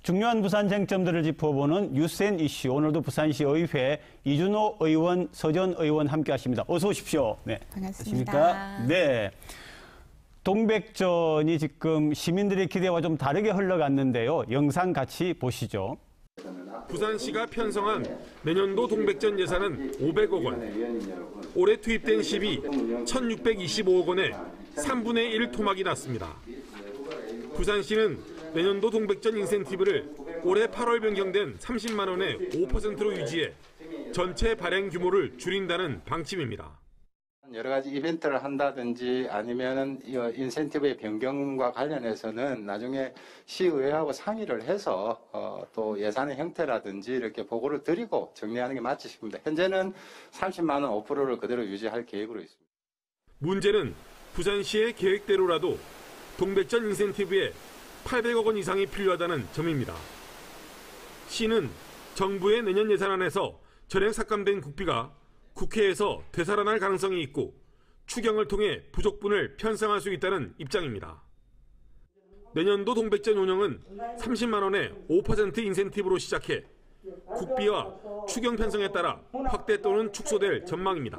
중요한 부산 쟁점들을 짚어보는 뉴스앤 이슈. 오늘도 부산시 의회 이준호 의원, 서전 의원 함께하십니다. 어서 오십시오. 네, 반갑습니다. 네, 동백전이 지금 시민들의 기대와 좀 다르게 흘러갔는데요. 영상 같이 보시죠. 부산시가 편성한 내년도 동백전 예산은 500억 원. 올해 투입된 시비 1,625억 원에 3분의 1 토막이 났습니다. 부산시는 내년도 동백전 인센티브를 올해 8월 변경된 30만 원에 5%로 유지해 전체 발행 규모를 줄인다는 방침입니다. 여러 가지 이벤트를 한다든지 아니면은 인센티브의 변경과 관련해서는 나중에 시의회하고 상의를 해서 또 예산의 형태라든지 이렇게 보고를 드리고 정리하는 게 맞지 싶습니다. 현재는 30만 원 5%를 그대로 유지할 계획으로 있습니다. 문제는 부산시의 계획대로라도 동백전 인센티브에 800억 원 이상이 필요하다는 점입니다. 시는 정부의 내년 예산안에서 전액 삭감된 국비가 국회에서 되살아날 가능성이 있고 추경을 통해 부족분을 편성할 수 있다는 입장입니다. 내년도 동백전 운영은 30만 원에 5% 인센티브로 시작해 국비와 추경 편성에 따라 확대 또는 축소될 전망입니다.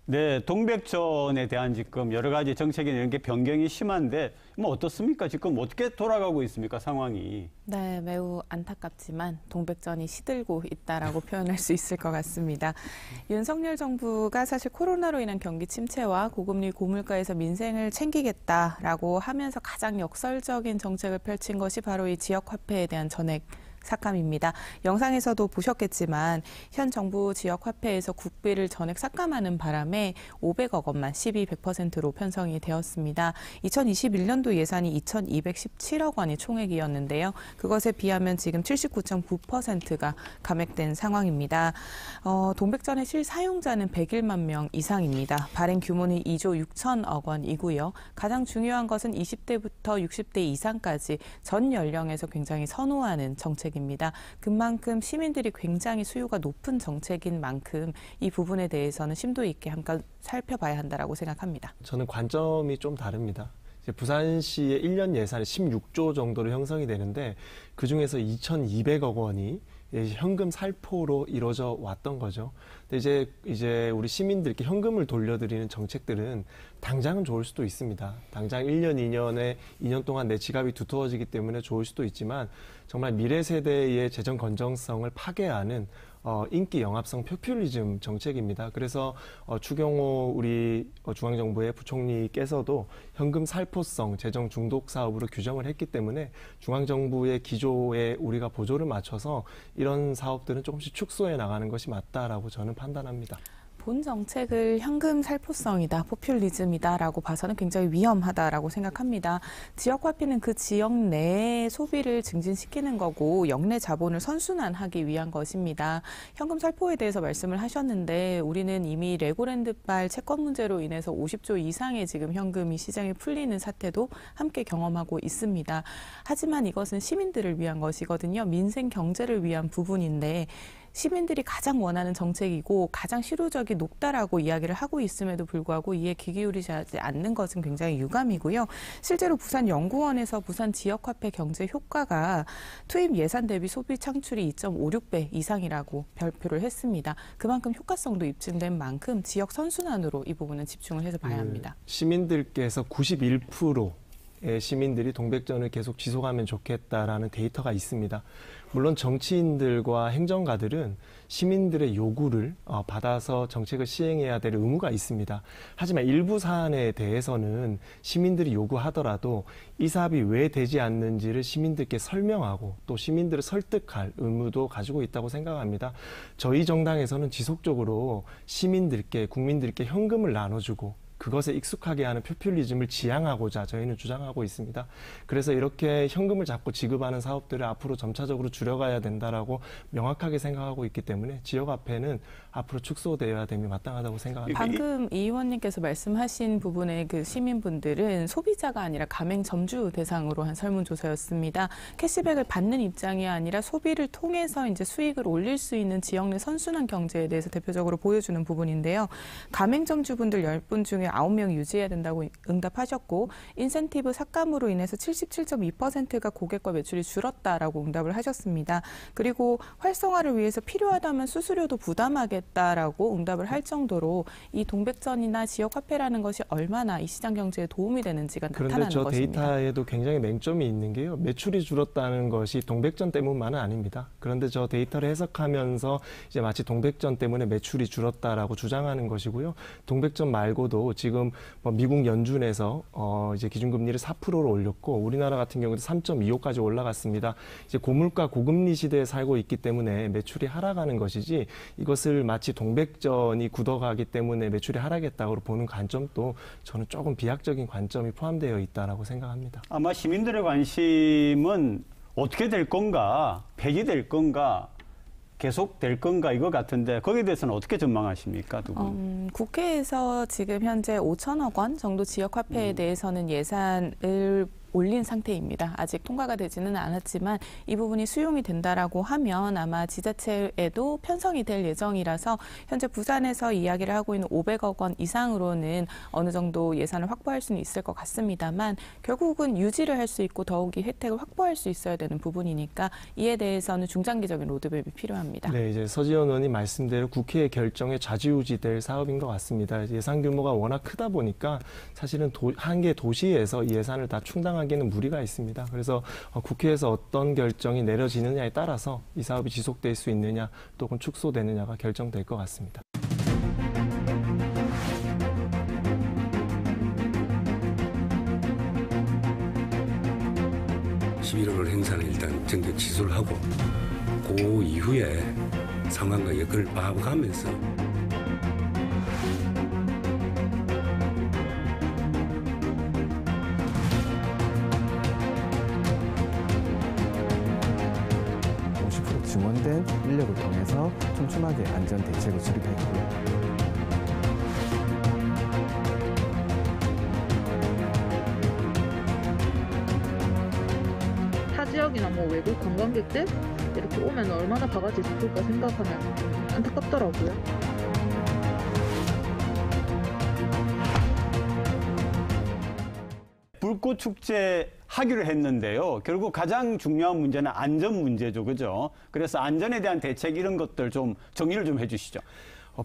네, 동백전에 대한 지금 여러 가지 정책이나 이런 게 변경이 심한데 뭐 어떻습니까? 지금 어떻게 돌아가고 있습니까? 상황이. 네, 매우 안타깝지만 동백전이 시들고 있다라고 표현할 수 있을 것 같습니다. 윤석열 정부가 사실 코로나로 인한 경기 침체와 고금리 고물가에서 민생을 챙기겠다라고 하면서 가장 역설적인 정책을 펼친 것이 바로 이 지역화폐에 대한 전액 삭감입니다. 영상에서도 보셨겠지만 현 정부 지역화폐에서 국비를 전액 삭감하는 바람에 500억 원만 100%로 편성이 되었습니다. 2021년도 예산이 2,217억 원이 총액이었는데요. 그것에 비하면 지금 79.9%가 감액된 상황입니다. 동백전의 실사용자는 101만 명 이상입니다. 발행 규모는 2조 6천억 원이고요. 가장 중요한 것은 20대부터 60대 이상까지 전 연령에서 굉장히 선호하는 정책입니다. 그만큼 시민들이 굉장히 수요가 높은 정책인 만큼 이 부분에 대해서는 심도 있게 한번 살펴봐야 한다고 생각합니다. 저는 관점이 좀 다릅니다. 이제 부산시의 1년 예산이 16조 정도로 형성이 되는데 그중에서 2,200억 원이 현금 살포로 이루어져 왔던 거죠. 근데 이제 우리 시민들께 현금을 돌려드리는 정책들은 당장은 좋을 수도 있습니다. 당장 1년, 2년 동안 내 지갑이 두터워지기 때문에 좋을 수도 있지만 정말 미래 세대의 재정 건전성을 파괴하는 인기 영합성 포퓰리즘 정책입니다. 그래서 추경호 우리 중앙정부의 부총리께서도 현금 살포성 재정 중독 사업으로 규정을 했기 때문에 중앙정부의 기조에 우리가 보조를 맞춰서 이런 사업들은 조금씩 축소해 나가는 것이 맞다라고 저는 판단합니다. 본 정책을 현금 살포성이다, 포퓰리즘이다라고 봐서는 굉장히 위험하다라고 생각합니다. 지역화폐는 그 지역 내의 소비를 증진시키는 거고 역내 자본을 선순환하기 위한 것입니다. 현금 살포에 대해서 말씀을 하셨는데 우리는 이미 레고랜드발 채권 문제로 인해서 50조 이상의 지금 현금이 시장에 풀리는 사태도 함께 경험하고 있습니다. 하지만 이것은 시민들을 위한 것이거든요. 민생 경제를 위한 부분인데 시민들이 가장 원하는 정책이고 가장 실효적이 높다라고 이야기를 하고 있음에도 불구하고 이에 귀 기울이지 않는 것은 굉장히 유감이고요. 실제로 부산연구원에서 부산 지역화폐 경제 효과가 투입 예산 대비 소비 창출이 2.56배 이상이라고 발표를 했습니다. 그만큼 효과성도 입증된 만큼 지역 선순환으로 이 부분은 집중을 해서 봐야 합니다. 시민들께서 91%의 시민들이 동백전을 계속 지속하면 좋겠다라는 데이터가 있습니다. 물론 정치인들과 행정가들은 시민들의 요구를 받아서 정책을 시행해야 될 의무가 있습니다. 하지만 일부 사안에 대해서는 시민들이 요구하더라도 이 사업이 왜 되지 않는지를 시민들께 설명하고 또 시민들을 설득할 의무도 가지고 있다고 생각합니다. 저희 정당에서는 지속적으로 시민들께, 국민들께 현금을 나눠주고 그것에 익숙하게 하는 포퓰리즘을 지향하고자 저희는 주장하고 있습니다. 그래서 이렇게 현금을 자꾸 지급하는 사업들을 앞으로 점차적으로 줄여가야 된다라고 명확하게 생각하고 있기 때문에 지역화폐는 앞으로 축소되어야 됨이 마땅하다고 생각합니다. 방금 이 의원님께서 말씀하신 부분의 그 시민분들은 소비자가 아니라 가맹점주 대상으로 한 설문조사였습니다. 캐시백을 받는 입장이 아니라 소비를 통해서 이제 수익을 올릴 수 있는 지역 내 선순환 경제에 대해서 대표적으로 보여주는 부분인데요. 가맹점주분들 10분 중에 9명이 유지해야 된다고 응답하셨고 인센티브 삭감으로 인해서 77.2%가 고객과 매출이 줄었다라고 응답을 하셨습니다. 그리고 활성화를 위해서 필요하다면 수수료도 부담하겠다라고 응답을 할 정도로 이 동백전이나 지역화폐라는 것이 얼마나 이 시장 경제에 도움이 되는지가 나타나는 그런데 저 것입니다. 데이터에도 굉장히 맹점이 있는 게요. 매출이 줄었다는 것이 동백전 때문만은 아닙니다. 그런데 저 데이터를 해석하면서 이제 마치 동백전 때문에 매출이 줄었다라고 주장하는 것이고요. 동백전 말고도 지금 뭐 미국 연준에서 이제 기준금리를 4%로 올렸고 우리나라 같은 경우도 3.25까지 올라갔습니다. 이제 고물가 고금리 시대에 살고 있기 때문에 매출이 하락하는 것이지 이것을 마치 동백전이 굳어가기 때문에 매출이 하락했다고 보는 관점도 저는 조금 비약적인 관점이 포함되어 있다라고 생각합니다. 아마 시민들의 관심은 어떻게 될 건가, 폐지될 건가, 계속될 건가 이거 같은데 거기에 대해서는 어떻게 전망하십니까, 두 분? 국회에서 지금 현재 5천억 원 정도 지역화폐에 대해서는 예산을 올린 상태입니다. 아직 통과가 되지는 않았지만 이 부분이 수용이 된다라고 하면 아마 지자체에도 편성이 될 예정이라서 현재 부산에서 이야기를 하고 있는 500억 원 이상으로는 어느 정도 예산을 확보할 수는 있을 것 같습니다만 결국은 유지를 할 수 있고 더욱이 혜택을 확보할 수 있어야 되는 부분이니까 이에 대해서는 중장기적인 로드맵이 필요합니다. 네, 이제 서지현 의원이 말씀대로 국회의 결정에 좌지우지될 사업인 것 같습니다. 예산 규모가 워낙 크다 보니까 사실은 한 개 도시에서 이 예산을 다 충당하기는 무리가 있습니다. 그래서 국회에서 어떤 결정이 내려지느냐에 따라서 이 사업이 지속될 수 있느냐 또는 축소되느냐가 결정될 것 같습니다. (11월) 행사는 일단 정격 취소를 하고 그 이후에 상황과 여건을 봐가면서 증원된 인력을 통해서 촘촘하게 안전 대책을 수립했고요. 타 지역이나 뭐 외국 관광객들 이렇게 오면 얼마나 바가지 짚을까 생각하면 안타깝더라고요. 불꽃 축제 하기로 했는데요. 결국 가장 중요한 문제는 안전 문제죠, 그죠? 그래서 안전에 대한 대책 이런 것들 좀 정리를 좀 해주시죠.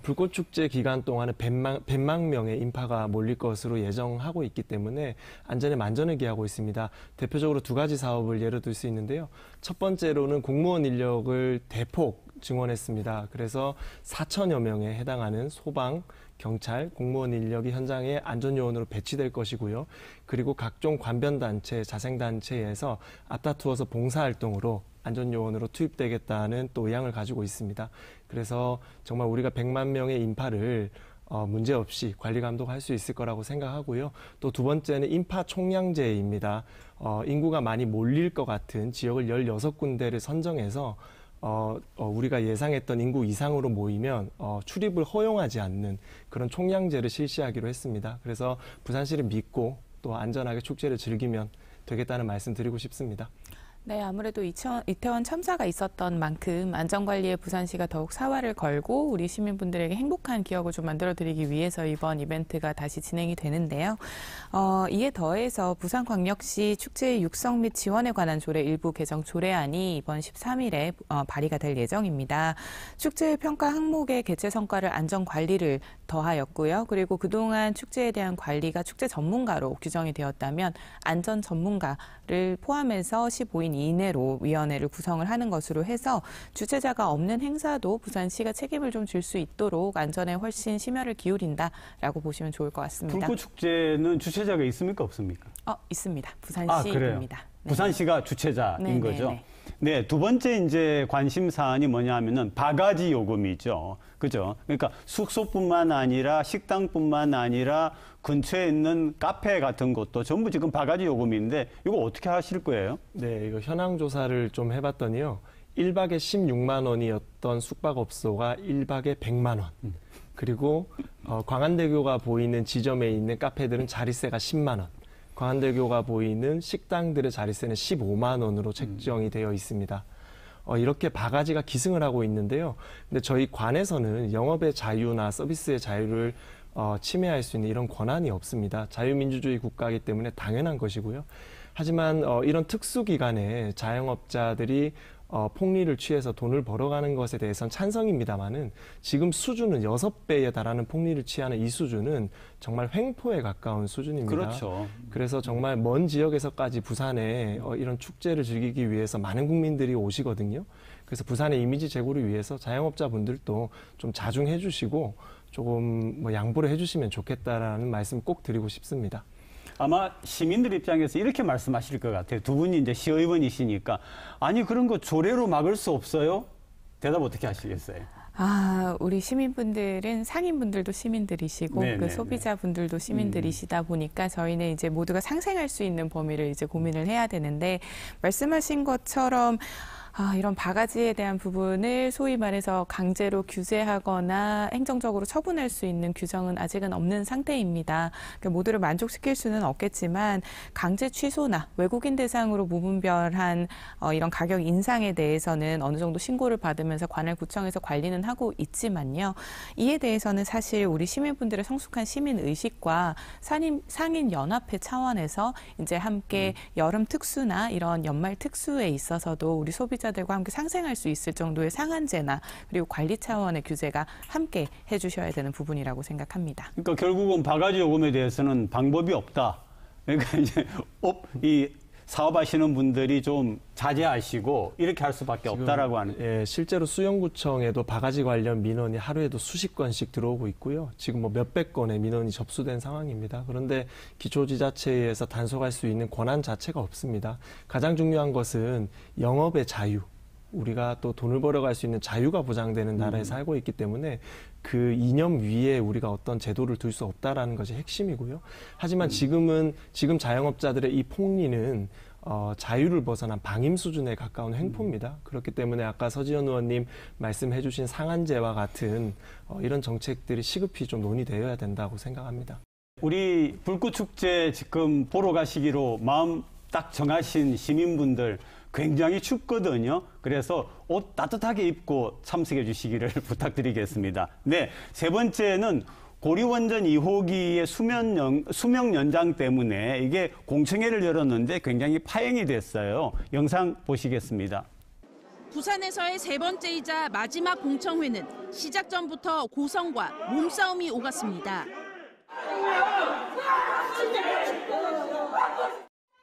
불꽃축제 기간 동안에 100만 명의 인파가 몰릴 것으로 예정하고 있기 때문에 안전에 만전을 기하고 있습니다. 대표적으로 두 가지 사업을 예로 들 수 있는데요. 첫 번째로는 공무원 인력을 대폭 증원했습니다. 그래서 4천여 명에 해당하는 소방, 경찰, 공무원 인력이 현장에 안전요원으로 배치될 것이고요. 그리고 각종 관변단체, 자생단체에서 앞다투어서 봉사활동으로 안전요원으로 투입되겠다는 또 의향을 가지고 있습니다. 그래서 정말 우리가 100만 명의 인파를 문제없이 관리 감독할 수 있을 거라고 생각하고요. 또 두 번째는 인파 총량제입니다. 인구가 많이 몰릴 것 같은 지역을 16군데를 선정해서 우리가 예상했던 인구 이상으로 모이면 출입을 허용하지 않는 그런 총량제를 실시하기로 했습니다. 그래서 부산시를 믿고 또 안전하게 축제를 즐기면 되겠다는 말씀 드리고 싶습니다. 네, 아무래도 이태원 참사가 있었던 만큼 안전관리에 부산시가 더욱 사활을 걸고 우리 시민분들에게 행복한 기억을 좀 만들어드리기 위해서 이번 이벤트가 다시 진행이 되는데요. 이에 더해서 부산광역시 축제의 육성 및 지원에 관한 조례 일부 개정 조례안이 이번 13일에 발의가 될 예정입니다. 축제의 평가 항목의 개최 성과를 안전관리를 더하였고요. 그리고 그동안 축제에 대한 관리가 축제 전문가로 규정이 되었다면 안전 전문가를 포함해서 15인 이내로 위원회를 구성을 하는 것으로 해서 주최자가 없는 행사도 부산시가 책임을 좀 질 수 있도록 안전에 훨씬 심혈을 기울인다라고 보시면 좋을 것 같습니다. 불꽃축제는 주최자가 있습니까, 없습니까? 있습니다. 부산시입니다. 네. 부산시가 주최자인 네, 거죠. 네, 네. 네, 두 번째 이제 관심 사안이 뭐냐 하면은 바가지 요금이죠. 그죠? 그러니까 숙소뿐만 아니라 식당뿐만 아니라 근처에 있는 카페 같은 것도 전부 지금 바가지 요금인데 이거 어떻게 하실 거예요? 네, 이거 현황 조사를 좀 해봤더니요. 1박에 16만 원이었던 숙박업소가 1박에 100만 원. 그리고 광안대교가 보이는 지점에 있는 카페들은 자릿세가 10만 원. 광안대교가 보이는 식당들의 자릿세는 15만 원으로 책정이 되어 있습니다. 이렇게 바가지가 기승을 하고 있는데요. 근데 저희 관에서는 영업의 자유나 서비스의 자유를 침해할 수 있는 이런 권한이 없습니다. 자유민주주의 국가이기 때문에 당연한 것이고요. 하지만 이런 특수기간에 자영업자들이 폭리를 취해서 돈을 벌어가는 것에 대해서는 찬성입니다만은 지금 수준은 6배에 달하는 폭리를 취하는 이 수준은 정말 횡포에 가까운 수준입니다. 그렇죠. 그래서 정말 먼 지역에서까지 부산에 이런 축제를 즐기기 위해서 많은 국민들이 오시거든요. 그래서 부산의 이미지 제고를 위해서 자영업자분들도 좀 자중해 주시고 조금 양보를 해 주시면 좋겠다라는 말씀 꼭 드리고 싶습니다. 아마 시민들 입장에서 이렇게 말씀하실 것 같아요. 두 분이 이제 시의원이시니까 아니 그런 거 조례로 막을 수 없어요? 대답 어떻게 하시겠어요? 우리 시민분들은 상인분들도 시민들이시고 네네네. 그 소비자분들도 시민들이시다 보니까 저희는 이제 모두가 상생할 수 있는 범위를 이제 고민을 해야 되는데 말씀하신 것처럼 이런 바가지에 대한 부분을 소위 말해서 강제로 규제하거나 행정적으로 처분할 수 있는 규정은 아직은 없는 상태입니다. 그러니까 모두를 만족시킬 수는 없겠지만 강제 취소나 외국인 대상으로 무분별한 이런 가격 인상에 대해서는 어느 정도 신고를 받으면서 관할구청에서 관리는 하고 있지만요. 이에 대해서는 사실 우리 시민분들의 성숙한 시민의식과 상인연합회 차원에서 이제 함께 여름 특수나 이런 연말 특수에 있어서도 우리 소비자들과 함께 상생할 수 있을 정도의 상한제나 그리고 관리 차원의 규제가 함께 해주셔야 되는 부분이라고 생각합니다. 그러니까 결국은 바가지 요금에 대해서는 방법이 없다. 그러니까 이제 이 사업하시는 분들이 좀 자제하시고 이렇게 할 수밖에 없다라고 하는. 예, 실제로 수영구청에도 바가지 관련 민원이 하루에도 수십 건씩 들어오고 있고요. 지금 몇백 건의 민원이 접수된 상황입니다. 그런데 기초지자체에서 단속할 수 있는 권한 자체가 없습니다. 가장 중요한 것은 영업의 자유. 우리가 또 돈을 벌어갈 수 있는 자유가 보장되는 나라에 살고 있기 때문에 그 이념 위에 우리가 어떤 제도를 둘 수 없다라는 것이 핵심이고요. 하지만 지금 자영업자들의 이 폭리는 자유를 벗어난 방임 수준에 가까운 횡포입니다. 그렇기 때문에 아까 서지현 의원님 말씀해 주신 상한제와 같은 이런 정책들이 시급히 좀 논의되어야 된다고 생각합니다. 우리 불꽃축제 지금 보러 가시기로 마음 딱 정하신 시민분들 굉장히 춥거든요. 그래서 옷 따뜻하게 입고 참석해 주시기를 부탁드리겠습니다. 네, 세 번째는 고리원전 2호기의 수명 연장 때문에 이게 공청회를 열었는데 굉장히 파행이 됐어요. 영상 보시겠습니다. 부산에서의 세 번째이자 마지막 공청회는 시작 전부터 고성과 몸싸움이 오갔습니다.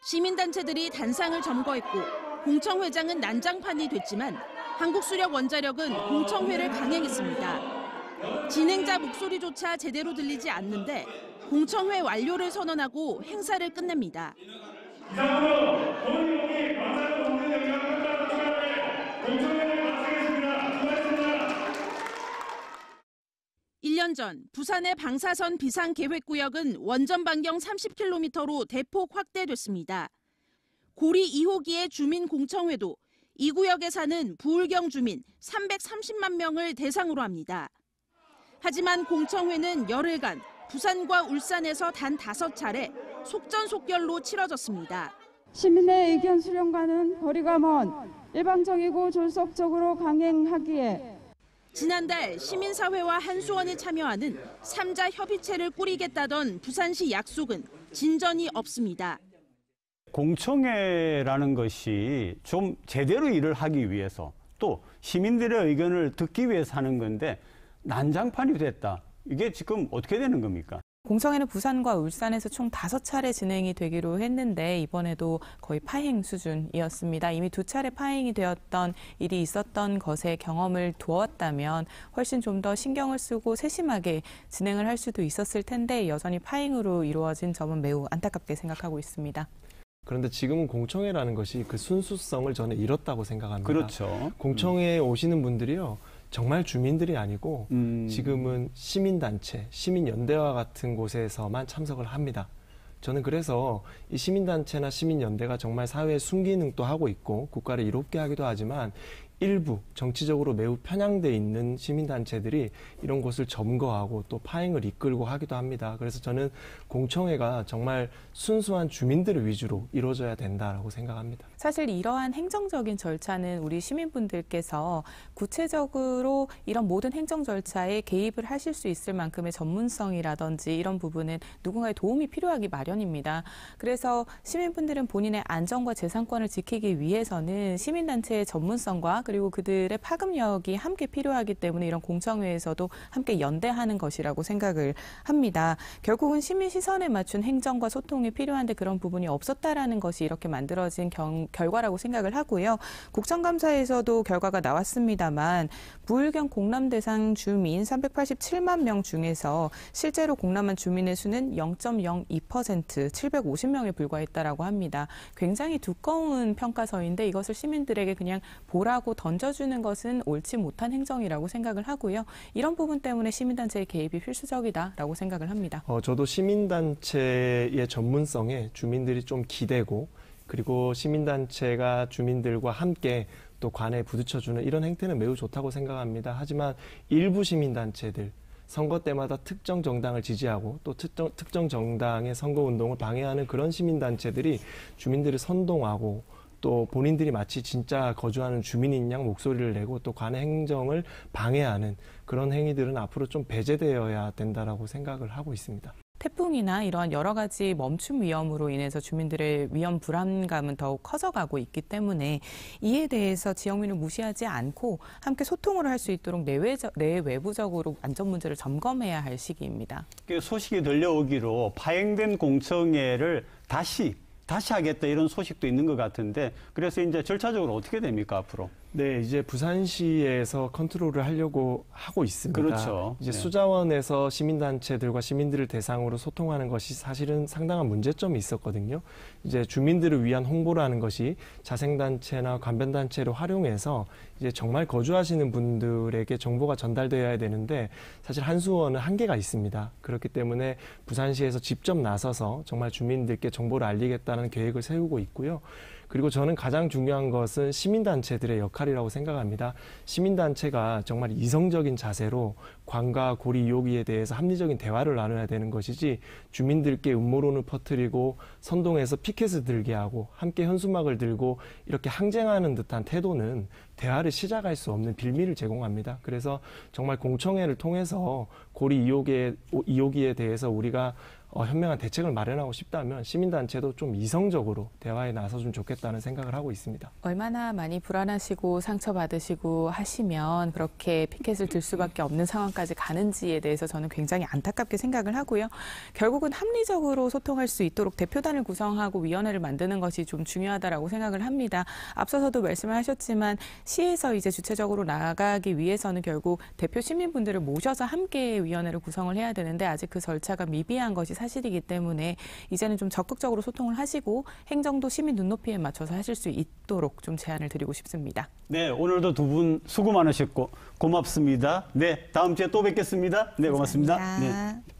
시민단체들이 단상을 점거했고 공청회장은 난장판이 됐지만 한국수력원자력은 공청회를 강행했습니다. 진행자 목소리조차 제대로 들리지 않는데 공청회 완료를 선언하고 행사를 끝냅니다. 1년 전 부산의 방사선 비상계획구역은 원전 반경 30km로 대폭 확대됐습니다. 고리 2호기의 주민공청회도 이 구역에 사는 부울경 주민 330만 명을 대상으로 합니다. 하지만 공청회는 열흘간 부산과 울산에서 단 5차례 속전속결로 치러졌습니다. 시민의 의견 수렴과는 거리가 먼 일방적이고 졸속적으로 강행하기에 지난달 시민사회와 한수원이 참여하는 3자 협의체를 꾸리겠다던 부산시 약속은 진전이 없습니다. 공청회라는 것이 좀 제대로 일을 하기 위해서 또 시민들의 의견을 듣기 위해서 하는 건데 난장판이 됐다. 이게 지금 어떻게 되는 겁니까? 공청회는 부산과 울산에서 총 5차례 진행이 되기로 했는데 이번에도 거의 파행 수준이었습니다. 이미 2차례 파행이 되었던 일이 있었던 것에 경험을 두었다면 훨씬 좀 더 신경을 쓰고 세심하게 진행을 할 수도 있었을 텐데 여전히 파행으로 이루어진 점은 매우 안타깝게 생각하고 있습니다. 그런데 지금은 공청회라는 것이 그 순수성을 저는 잃었다고 생각합니다. 그렇죠. 공청회에 오시는 분들이요. 정말 주민들이 아니고 지금은 시민단체, 시민연대와 같은 곳에서만 참석을 합니다. 저는 그래서 이 시민단체나 시민연대가 정말 사회의 순기능도 하고 있고 국가를 이롭게 하기도 하지만 일부 정치적으로 매우 편향돼 있는 시민단체들이 이런 곳을 점거하고 또 파행을 이끌고 하기도 합니다. 그래서 저는 공청회가 정말 순수한 주민들을 위주로 이루어져야 된다라고 생각합니다. 사실 이러한 행정적인 절차는 우리 시민분들께서 구체적으로 이런 모든 행정 절차에 개입을 하실 수 있을 만큼의 전문성이라든지 이런 부분은 누군가의 도움이 필요하기 마련입니다. 그래서 시민분들은 본인의 안전과 재산권을 지키기 위해서는 시민단체의 전문성과 그리고 그들의 파급력이 함께 필요하기 때문에 이런 공청회에서도 함께 연대하는 것이라고 생각을 합니다. 결국은 시민 시선에 맞춘 행정과 소통이 필요한데 그런 부분이 없었다라는 것이 이렇게 만들어진 결과라고 생각을 하고요. 국정감사에서도 결과가 나왔습니다만 부울경 공람 대상 주민 387만 명 중에서 실제로 공람한 주민의 수는 0.02%, 750명에 불과했다라고 합니다. 굉장히 두꺼운 평가서인데 이것을 시민들에게 그냥 보라고 던져주는 것은 옳지 못한 행정이라고 생각을 하고요. 이런 부분 때문에 시민단체의 개입이 필수적이다라고 생각을 합니다. 저도 시민단체의 전문성에 주민들이 좀 기대고 그리고 시민단체가 주민들과 함께 또 관에 부딪혀주는 이런 행태는 매우 좋다고 생각합니다. 하지만 일부 시민단체들 선거 때마다 특정 정당을 지지하고 또 특정 정당의 선거운동을 방해하는 그런 시민단체들이 주민들을 선동하고 또 본인들이 마치 진짜 거주하는 주민인 양 목소리를 내고 또 관의 행정을 방해하는 그런 행위들은 앞으로 좀 배제되어야 된다라고 생각을 하고 있습니다. 태풍이나 이러한 여러 가지 멈춤 위험으로 인해서 주민들의 위험 불안감은 더욱 커져가고 있기 때문에 이에 대해서 지역민을 무시하지 않고 함께 소통을 할 수 있도록 내외부적으로 안전 문제를 점검해야 할 시기입니다. 소식이 들려오기로 파행된 공청회를 다시 하겠다 이런 소식도 있는 것 같은데 그래서 이제 절차적으로 어떻게 됩니까 앞으로? 네, 이제 부산시에서 컨트롤을 하려고 하고 있습니다. 그렇죠. 이제 네. 수자원에서 시민단체들과 시민들을 대상으로 소통하는 것이 사실은 상당한 문제점이 있었거든요. 이제 주민들을 위한 홍보를 하는 것이 자생단체나 관변단체를 활용해서 이제 정말 거주하시는 분들에게 정보가 전달되어야 되는데 사실 한수원은 한계가 있습니다. 그렇기 때문에 부산시에서 직접 나서서 정말 주민들께 정보를 알리겠다는 계획을 세우고 있고요. 그리고 저는 가장 중요한 것은 시민단체들의 역할이라고 생각합니다. 시민단체가 정말 이성적인 자세로 관과 고리 이호기에 대해서 합리적인 대화를 나눠야 되는 것이지 주민들께 음모론을 퍼뜨리고 선동해서 피켓을 들게 하고 함께 현수막을 들고 이렇게 항쟁하는 듯한 태도는 대화를 시작할 수 없는 빌미를 제공합니다. 그래서 정말 공청회를 통해서 고리 이호기에 대해서 우리가 현명한 대책을 마련하고 싶다면 시민단체도 좀 이성적으로 대화에 나서주면 좋겠다는 생각을 하고 있습니다. 얼마나 많이 불안하시고 상처받으시고 하시면 그렇게 피켓을 들 수밖에 없는 상황까지 가는지에 대해서 저는 굉장히 안타깝게 생각을 하고요. 결국은 합리적으로 소통할 수 있도록 대표단을 구성하고 위원회를 만드는 것이 좀 중요하다라고 생각을 합니다. 앞서서도 말씀을 하셨지만 시에서 이제 주체적으로 나가기 위해서는 결국 대표 시민분들을 모셔서 함께 위원회를 구성을 해야 되는데 아직 그 절차가 미비한 것이 사실이기 때문에 이제는 좀 적극적으로 소통을 하시고 행정도 시민 눈높이에 맞춰서 하실 수 있도록 좀 제안을 드리고 싶습니다. 네, 오늘도 두 분 수고 많으셨고 고맙습니다. 네, 다음 주에 또 뵙겠습니다. 네, 고맙습니다. 감사합니다. 네.